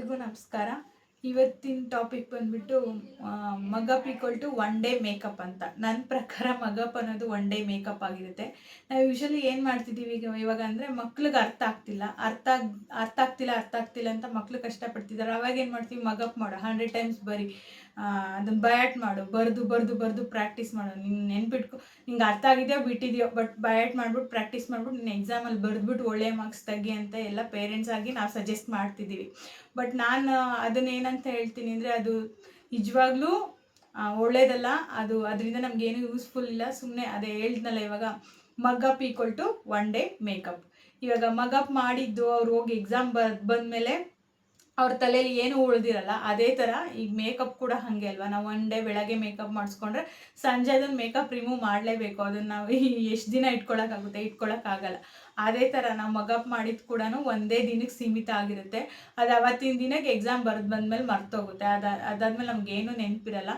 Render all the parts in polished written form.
ಎಲ್ರಿಗೂ ನಮಸ್ಕಾರ. ಇವತ್ತಿನ ಟಾಪಿಕ್ ಬಂದ್ಬಿಟ್ಟು mug up equal to one day makeup ಅಂತ. ನನ್ನ ಪ್ರಕಾರ ಮಗಪ್ ಅನ್ನೋದು ಒನ್ ಡೇ ಮೇಕಪ್ ಆಗಿರುತ್ತೆ. ನಾವು ಯೂಶಲಿ ಏನು ಮಾಡ್ತಿದ್ದೀವಿ ಇವಾಗ ಅಂದರೆ ಮಕ್ಳಿಗೆ ಅರ್ಥ ಆಗ್ತಿಲ್ಲ ಅಂತ ಮಕ್ಳು ಕಷ್ಟಪಡ್ತಿದ್ದಾರೆ. ಅವಾಗ ಏನು ಮಾಡ್ತೀವಿ, ಮಗಪ್ ಮಾಡು, 100 ಟೈಮ್ಸ್ ಬರಿ, ಅದನ್ನು ಬಯಾಟ್ ಮಾಡು, ಬರೆದು ಪ್ರಾಕ್ಟೀಸ್ ಮಾಡು. ನೀನು ನೆನ್ಪಿಟ್ಕೊ, ನಿಂಗೆ ಅರ್ಥ ಆಗಿದೆಯೋ ಬಿಟ್ಟಿದೆಯೋ, ಬಟ್ ಬಯಾಟ್ ಮಾಡ್ಬಿಟ್ಟು ಪ್ರಾಕ್ಟೀಸ್ ಮಾಡ್ಬಿಟ್ಟು ನೀನು ಎಕ್ಸಾಮಲ್ಲಿ ಬರೆದ್ಬಿಟ್ಟು ಒಳ್ಳೆಯ ಮಾರ್ಕ್ಸ್ ತೆಗಿ ಅಂತ ಎಲ್ಲ ಪೇರೆಂಟ್ಸ್ ಆಗಿ ನಾವು ಸಜೆಸ್ಟ್ ಮಾಡ್ತಿದ್ದೀವಿ. ಬಟ್ ನಾನು ಅದನ್ನೇನಂತ ಹೇಳ್ತೀನಿ ಅಂದರೆ, ಅದು ನಿಜವಾಗ್ಲೂ ಒಳ್ಳೇದಲ್ಲ. ಅದರಿಂದ ನಮಗೇನು ಯೂಸ್ಫುಲ್ ಇಲ್ಲ. ಸುಮ್ಮನೆ ಅದೇ ಹೇಳ್ದನಲ್ಲ, ಇವಾಗ mug up equal to one day makeup. ಇವಾಗ ಮಗಪ್ ಮಾಡಿದ್ದು ಅವ್ರು ಹೋಗಿ ಎಕ್ಸಾಮ್ ಬಂದಮೇಲೆ ಅವ್ರ ತಲೆಯಲ್ಲಿ ಏನು ಉಳಿದಿರಲ್ಲ. ಅದೇ ಥರ ಈಗ ಮೇಕಪ್ ಕೂಡ ಹಾಗೆ ಅಲ್ವಾ. ನಾವು ಒನ್ ಡೇ ಬೆಳಗ್ಗೆ ಮೇಕಪ್ ಮಾಡಿಸ್ಕೊಂಡ್ರೆ ಸಂಜೆ ಅದನ್ನು ಮೇಕಪ್ ರಿಮೂವ್ ಮಾಡಲೇಬೇಕು. ಅದನ್ನು ನಾವು ಎಷ್ಟು ದಿನ ಇಟ್ಕೊಳ್ಳೋಕ್ಕಾಗಲ್ಲ. ಅದೇ ಥರ ನಾವು ಮಗಪ್ ಮಾಡಿದ್ದು ಕೂಡ ಒಂದೇ ದಿನಕ್ಕೆ ಸೀಮಿತ ಆಗಿರುತ್ತೆ. ಅದು ಅವತ್ತಿನ ದಿನಕ್ಕೆ ಎಕ್ಸಾಮ್ ಬಂದಮೇಲೆ ಮರ್ತೋಗುತ್ತೆ. ಅದಾದ್ಮೇಲೆ ನಮಗೇನು ನೆನಪಿರಲ್ಲ.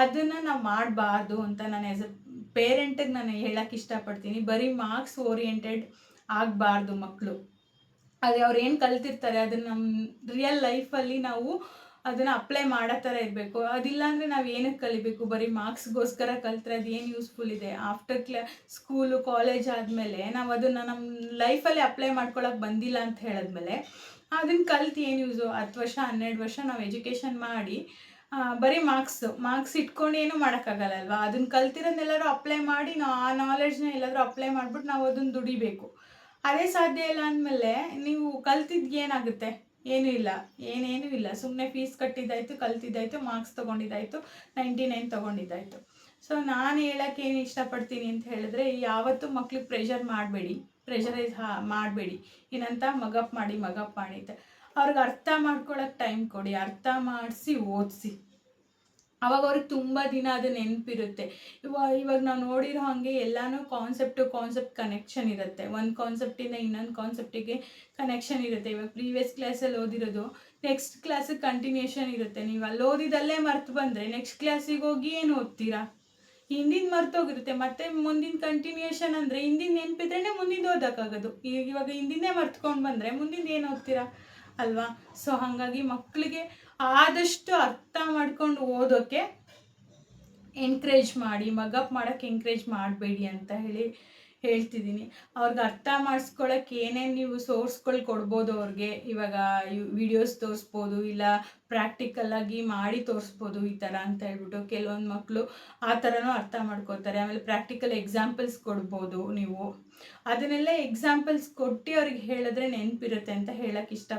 ಅದನ್ನು ನಾವು ಮಾಡಬಾರ್ದು ಅಂತ ನಾನು ಆ್ಯಸ್ ಎ ಪೇರೆಂಟಿಗೆ ನಾನು ಹೇಳೋಕ್ಕೆ ಇಷ್ಟಪಡ್ತೀನಿ. ಬರೀ ಮಾರ್ಕ್ಸ್ ಓರಿಯೆಂಟೆಡ್ ಆಗಬಾರ್ದು ಮಕ್ಕಳು. ಅದೇ ಅವ್ರು ಏನು ಕಲ್ತಿರ್ತಾರೆ ಅದನ್ನು ನಮ್ಮ ರಿಯಲ್ ಲೈಫಲ್ಲಿ ನಾವು ಅದನ್ನು ಅಪ್ಲೈ ಮಾಡೋ ಥರ ಇರಬೇಕು. ಅದಿಲ್ಲ ಅಂದರೆ ನಾವು ಏನಕ್ಕೆ ಕಲಿಬೇಕು? ಬರೀ ಮಾರ್ಕ್ಸ್ಗೋಸ್ಕರ ಕಲಿತ್ರೆ ಅದು ಏನು ಯೂಸ್ಫುಲ್ ಇದೆ? ಆಫ್ಟರ್ ಸ್ಕೂಲು ಕಾಲೇಜ್ ಆದಮೇಲೆ ನಾವು ಅದನ್ನು ನಮ್ಮ ಲೈಫಲ್ಲಿ ಅಪ್ಲೈ ಮಾಡ್ಕೊಳಕ್ಕೆ ಬಂದಿಲ್ಲ ಅಂತ ಹೇಳಿದ್ಮೇಲೆ ಅದನ್ನು ಕಲ್ತು ಏನು ಯೂಸು? 10 ವರ್ಷ 12 ವರ್ಷ ನಾವು ಎಜುಕೇಷನ್ ಮಾಡಿ ಬರೀ ಮಾರ್ಕ್ಸ್ ಇಟ್ಕೊಂಡು ಏನೂ ಮಾಡೋಕ್ಕಾಗಲ್ಲ ಅಲ್ವಾ. ಅದನ್ನು ಕಲ್ತಿರೋದನ್ನೆಲ್ಲರೂ ಅಪ್ಲೈ ಮಾಡಿ, ನಾವು ಆ ನಾಲೆಡ್ಜ್ನ ಎಲ್ಲಾದರೂ ಅಪ್ಲೈ ಮಾಡಿಬಿಟ್ಟು ನಾವು ಅದನ್ನು ದುಡಿಬೇಕು. ಅದೇ ಸಾಧ್ಯ ಇಲ್ಲ ಅಂದಮೇಲೆ ನೀವು ಕಲ್ತಿದ್ದು ಏನಾಗುತ್ತೆ? ಏನೂ ಇಲ್ಲ. ಸುಮ್ಮನೆ ಫೀಸ್ ಕಟ್ಟಿದ್ದಾಯಿತು, ಕಲ್ತಿದ್ದಾಯಿತು, ಮಾರ್ಕ್ಸ್ ತೊಗೊಂಡಿದ್ದಾಯಿತು, 99 ತೊಗೊಂಡಿದ್ದಾಯಿತು. ಸೊ ನಾನು ಹೇಳೋಕ್ಕೆ ಏನು ಇಷ್ಟಪಡ್ತೀನಿ ಅಂತ ಹೇಳಿದ್ರೆ, ಯಾವತ್ತೂ ಮಕ್ಳಿಗೆ ಪ್ರೆಷರೈಸ್ ಮಾಡಬೇಡಿ. ಏನಂತ ಮಗಪ್ ಮಾಡಿ ಅಂತ. ಅವ್ರಿಗೆ ಅರ್ಥ ಮಾಡ್ಕೊಳ್ಳೋಕೆ ಟೈಮ್ ಕೊಡಿ, ಅರ್ಥ ಮಾಡಿಸಿ ಓದಿಸಿ. ಅವಾಗ ಅವ್ರಿಗೆ ತುಂಬ ದಿನ ಅದು ನೆನಪಿರುತ್ತೆ. ಇವಾಗ ನಾವು ನೋಡಿರೋ ಹಾಗೆ ಎಲ್ಲನೂ ಕಾನ್ಸೆಪ್ಟ್ ಕನೆಕ್ಷನ್ ಇರುತ್ತೆ. ಒಂದು ಕಾನ್ಸೆಪ್ಟಿಂದ ಇನ್ನೊಂದು ಕಾನ್ಸೆಪ್ಟಿಗೆ ಕನೆಕ್ಷನ್ ಇರುತ್ತೆ. ಇವಾಗ ಪ್ರೀವಿಯಸ್ ಕ್ಲಾಸಲ್ಲಿ ಓದಿರೋದು ನೆಕ್ಸ್ಟ್ ಕ್ಲಾಸಿಗೆ ಕಂಟಿನ್ಯೂಷನ್ ಇರುತ್ತೆ. ನೀವು ಅಲ್ಲಿ ಓದಿದಲ್ಲೇ ಮರ್ತು ಬಂದರೆ ನೆಕ್ಸ್ಟ್ ಕ್ಲಾಸಿಗೆ ಹೋಗಿ ಏನು ಓದ್ತೀರಾ? ಹಿಂದಿನ ಮರ್ತೋಗಿರುತ್ತೆ. ಮತ್ತೆ ಮುಂದಿನ ಕಂಟಿನ್ಯೂಷನ್ ಅಂದರೆ ಹಿಂದಿನ ನೆನಪಿದ್ರೇ ಮುಂದಿನ ಓದೋಕ್ಕಾಗೋದು. ಇವಾಗ ಹಿಂದಿನೇ ಮರ್ತ್ಕೊಂಡು ಬಂದರೆ ಮುಂದಿನ ಏನು ಓದ್ತೀರಾ ಅಲ್ವಾ. ಸೊ ಹಾಗಾಗಿ ಮಕ್ಕಳಿಗೆ ಆದಷ್ಟು ಅರ್ಥ ಮಾಡ್ಕೊಂಡು ಓದೋಕ್ಕೆ ಎನ್ಕರೇಜ್ ಮಾಡಿ, ಮಗಪ್ ಮಾಡೋಕ್ಕೆ ಎಂಕರೇಜ್ ಮಾಡಬೇಡಿ ಅಂತ ಹೇಳ್ತಿದ್ದೀನಿ. ಅವ್ರಿಗೆ ಅರ್ಥ ಮಾಡಿಸ್ಕೊಳ್ಳೋಕೆ ಏನೇನು ನೀವು ಸೋರ್ಸ್ಗಳು ಕೊಡ್ಬೋದು ಅವ್ರಿಗೆ. ಇವಾಗ ವಿಡಿಯೋಸ್ ತೋರಿಸ್ಬೋದು, ಇಲ್ಲ ಪ್ರಾಕ್ಟಿಕಲ್ಲಾಗಿ ಮಾಡಿ ತೋರಿಸ್ಬೋದು ಈ ಥರ ಅಂತ ಹೇಳ್ಬಿಟ್ಟು. ಕೆಲವೊಂದು ಮಕ್ಕಳು ಆ ಥರನೂ ಅರ್ಥ ಮಾಡ್ಕೋತಾರೆ. ಆಮೇಲೆ ಪ್ರಾಕ್ಟಿಕಲ್ ಎಕ್ಸಾಂಪಲ್ಸ್ ಕೊಡ್ಬೋದು ನೀವು. ಅದನ್ನೆಲ್ಲ ಎಕ್ಸಾಂಪಲ್ಸ್ ಕೊಟ್ಟು ಅವ್ರಿಗೆ ಹೇಳಿದ್ರೆ ನೆನಪಿರುತ್ತೆ ಅಂತ ಹೇಳೋಕ್ಕೆ ಇಷ್ಟ.